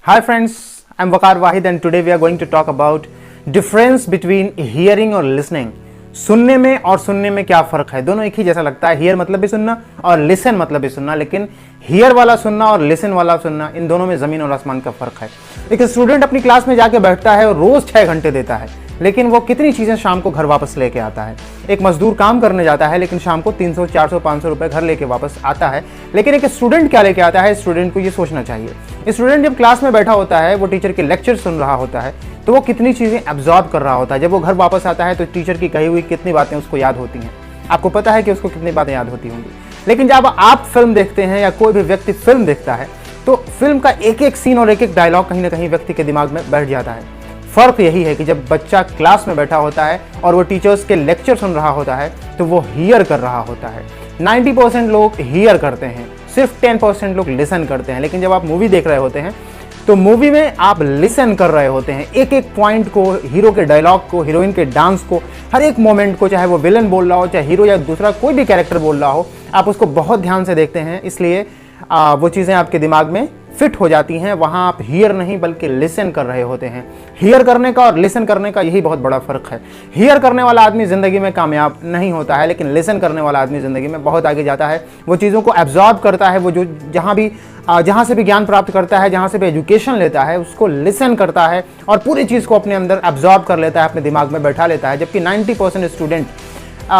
Hi friends, I'm Waqar Wahid and today we are going to talk about difference between hearing और listening. सुनने में और सुनने में क्या फर्क है। दोनों एक ही जैसा लगता है। hear मतलब भी सुनना और listen मतलब भी सुनना, लेकिन hear वाला सुनना और listen वाला सुनना, इन दोनों में जमीन और आसमान का फर्क है। एक स्टूडेंट अपनी क्लास में जाके बैठता है और रोज 6 घंटे देता है, लेकिन वो कितनी चीजें शाम को घर वापस लेके आता है। एक मजदूर काम करने जाता है लेकिन शाम को 300, 400, 500 रुपए घर लेके वापस आता है, लेकिन एक स्टूडेंट क्या लेके आता है, स्टूडेंट को ये सोचना चाहिए। स्टूडेंट जब क्लास में बैठा होता है, वो टीचर के लेक्चर सुन रहा होता है, तो वो कितनी चीजें एब्जॉर्ब कर रहा होता है। जब वो घर वापस आता है तो टीचर की कही हुई कितनी बातें उसको याद होती हैं। आपको पता है कि उसको कितनी बातें याद होती होंगी। लेकिन जब आप फिल्म देखते हैं या कोई भी व्यक्ति फिल्म देखता है, तो फिल्म का एक एक सीन और एक एक डायलॉग कहीं ना कहीं व्यक्ति के दिमाग में बैठ जाता है। फर्क यही है कि जब बच्चा क्लास में बैठा होता है और वो टीचर्स के लेक्चर सुन रहा होता है, तो वो हियर कर रहा होता है। 90% लोग हियर करते हैं, सिर्फ 10% लोग लिसन करते हैं। लेकिन जब आप मूवी देख रहे होते हैं, तो मूवी में आप लिसन कर रहे होते हैं, एक एक पॉइंट को, हीरो के डायलॉग को, हीरोइन के डांस को, हर एक मोमेंट को, चाहे वो विलन बोल रहा हो, चाहे हीरो या दूसरा कोई भी कैरेक्टर बोल रहा हो, आप उसको बहुत ध्यान से देखते हैं। इसलिए वो चीज़ें आपके दिमाग में फिट हो जाती हैं। वहाँ आप हियर नहीं बल्कि लिसन कर रहे होते हैं। हियर करने का और लिसन करने का यही बहुत बड़ा फर्क है। हियर करने वाला आदमी ज़िंदगी में कामयाब नहीं होता है, लेकिन लिसन करने वाला आदमी ज़िंदगी में बहुत आगे जाता है। वो चीज़ों को एब्जॉर्ब करता है, वो जो जहाँ से भी ज्ञान प्राप्त करता है, जहाँ से भी एजुकेशन लेता है, उसको लिसन करता है और पूरी चीज़ को अपने अंदर एब्जॉर्ब कर लेता है, अपने दिमाग में बैठा लेता है। जबकि 90% स्टूडेंट,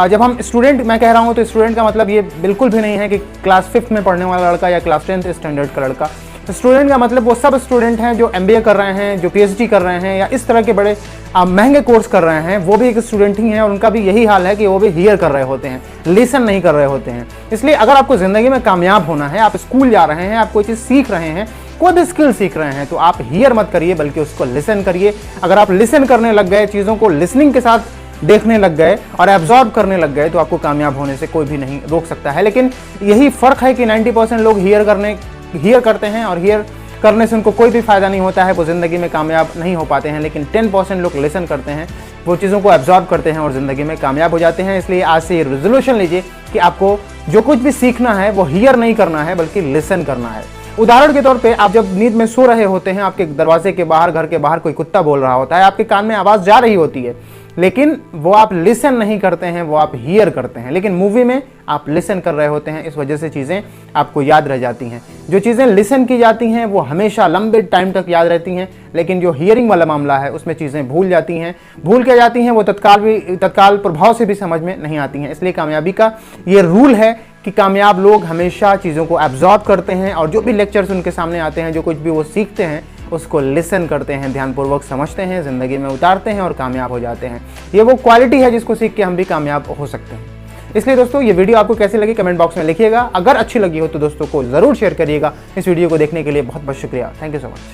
जब हम स्टूडेंट मैं कह रहा हूँ, तो स्टूडेंट का मतलब ये बिल्कुल भी नहीं है कि क्लास 5th में पढ़ने वाला लड़का या क्लास 10th स्टैंडर्ड का लड़का। स्टूडेंट का मतलब वो सब स्टूडेंट हैं जो MBA कर रहे हैं, जो PhD कर रहे हैं या इस तरह के बड़े महंगे कोर्स कर रहे हैं, वो भी एक स्टूडेंट ही हैं और उनका भी यही हाल है कि वो भी हियर कर रहे होते हैं, लिसन नहीं कर रहे होते हैं। इसलिए अगर आपको ज़िंदगी में कामयाब होना है, आप स्कूल जा रहे हैं, आप कोई चीज़ सीख रहे हैं, कोई भी स्किल सीख रहे हैं, तो आप हियर मत करिए बल्कि उसको लिसन करिए। अगर आप लिसन करने लग गए, चीज़ों को लिसनिंग के साथ देखने लग गए और एब्जॉर्ब करने लग गए, तो आपको कामयाब होने से कोई भी नहीं रोक सकता है। लेकिन यही फ़र्क है कि 90% लोग हियर करते हैं और हियर करने से उनको कोई भी फ़ायदा नहीं होता है, वो ज़िंदगी में कामयाब नहीं हो पाते हैं। लेकिन 10% लोग लिसन करते हैं, वो चीज़ों को एब्जॉर्ब करते हैं और ज़िंदगी में कामयाब हो जाते हैं। इसलिए आज से ये रेजोल्यूशन लीजिए कि आपको जो कुछ भी सीखना है वो हियर नहीं करना है बल्कि लिसन करना है। उदाहरण के तौर पे, आप जब नींद में सो रहे होते हैं, आपके दरवाजे के बाहर, घर के बाहर कोई कुत्ता बोल रहा होता है, आपके कान में आवाज़ जा रही होती है, लेकिन वो आप लिसन नहीं करते हैं, वो आप हियर करते हैं। लेकिन मूवी में आप लिसन कर रहे होते हैं, इस वजह से चीज़ें आपको याद रह जाती हैं। जो चीज़ें लिसन की जाती हैं वो हमेशा लंबे टाइम तक याद रहती हैं, लेकिन जो हियरिंग वाला मामला है उसमें चीज़ें भूल जाती हैं, भूल के जाती हैं, वो तत्काल प्रभाव से भी समझ में नहीं आती हैं। इसलिए कामयाबी का ये रूल है कि कामयाब लोग हमेशा चीज़ों को एब्जॉर्ब करते हैं और जो भी लेक्चर्स उनके सामने आते हैं, जो कुछ भी वो सीखते हैं, उसको लिसन करते हैं, ध्यानपूर्वक समझते हैं, ज़िंदगी में उतारते हैं और कामयाब हो जाते हैं। ये वो क्वालिटी है जिसको सीख के हम भी कामयाब हो सकते हैं। इसलिए दोस्तों, ये वीडियो आपको कैसी लगी कमेंट बॉक्स में लिखिएगा। अगर अच्छी लगी हो तो दोस्तों को ज़रूर शेयर करिएगा। इस वीडियो को देखने के लिए बहुत बहुत शुक्रिया। Thank you so much.